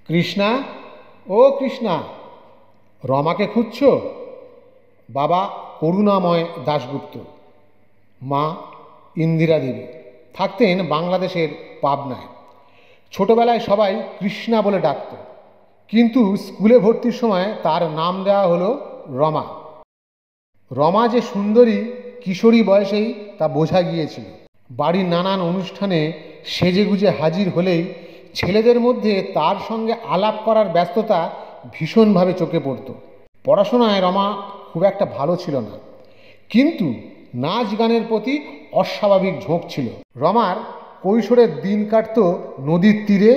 কৃষ্ণা, ও কৃষ্ণা, রমাকে খুঁজছ? বাবা করুণাময় দাশগুপ্ত, মা ইন্দিরা দেবী থাকতেন বাংলাদেশের পাবনায়। ছোটবেলায় সবাই কৃষ্ণা বলে ডাকত, কিন্তু স্কুলে ভর্তির সময় তার নাম দেওয়া হলো রমা। রমা যে সুন্দরী কিশোরী বয়সেই তা বোঝা গিয়েছিল। বাড়ির নানান অনুষ্ঠানে সেজেগুজে হাজির হলেই ছেলেদের মধ্যে তার সঙ্গে আলাপ করার ব্যস্ততা ভীষণভাবে চোখে পড়ত। পড়াশোনায় রমা খুব একটা ভালো ছিল না, কিন্তু নাচ গানের প্রতি অস্বাভাবিক ঝোঁক ছিল। রমার কৈশোরের দিন কাটত নদীর তীরে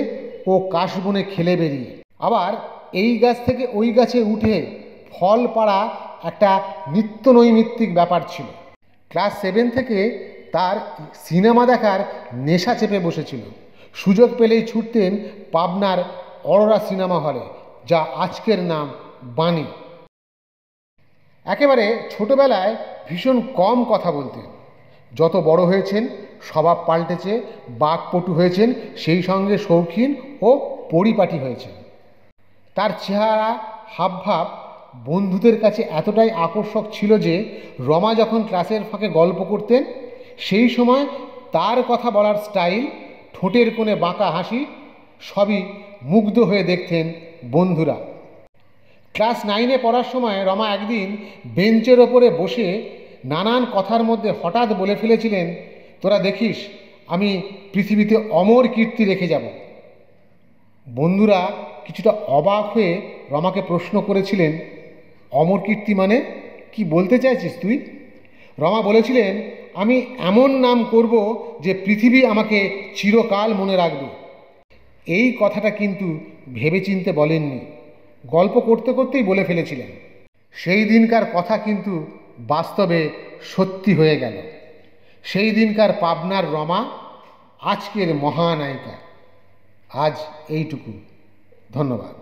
ও কাশবনে খেলে বেরিয়ে। আবার এই গাছ থেকে ওই গাছে উঠে ফল পাড়া একটা নিত্য নৈমিত্তিক ব্যাপার ছিল। ক্লাস 7 থেকে তার সিনেমা দেখার নেশা চেপে বসেছিল। সুযোগ পেলেই ছুটতেন পাবনার অরোরা সিনেমা হলে, যা আজকের নাম বাণী। একেবারে ছোটবেলায় ভীষণ কম কথা বলতেন। যত বড় হয়েছেন স্বভাব পাল্টেছে, বাকপটু হয়েছেন, সেই সঙ্গে শৌখিন ও পরিপাটি হয়েছেন। তার চেহারা হাবভাব বন্ধুদের কাছে এতটাই আকর্ষক ছিল যে রমা যখন ক্লাসের ফাঁকে গল্প করতেন, সেই সময় তার কথা বলার স্টাইল, ঠোঁটের কোণে বাঁকা হাসি, সবই মুগ্ধ হয়ে দেখতেন বন্ধুরা। ক্লাস 9-এ পড়ার সময় রমা একদিন বেঞ্চের ওপরে বসে নানান কথার মধ্যে হঠাৎ বলে ফেলেছিলেন, তোরা দেখিস আমি পৃথিবীতে অমর কীর্তি রেখে যাব। বন্ধুরা কিছুটা অবাক হয়ে রমাকে প্রশ্ন করেছিলেন, অমর কীর্তি মানে কি বলতে চাইছিস তুই? রমা বলেছিলেন, আমি এমন নাম করব যে পৃথিবী আমাকে চিরকাল মনে রাখবে। এই কথাটা কিন্তু ভেবেচিন্তে বলেননি, গল্প করতে করতেই বলে ফেলেছিলেন। সেই দিনকার কথা কিন্তু বাস্তবে সত্যি হয়ে গেল। সেই দিনকার পাবনার রমা আজকের মহানায়িকা। আজ এইটুকু। ধন্যবাদ।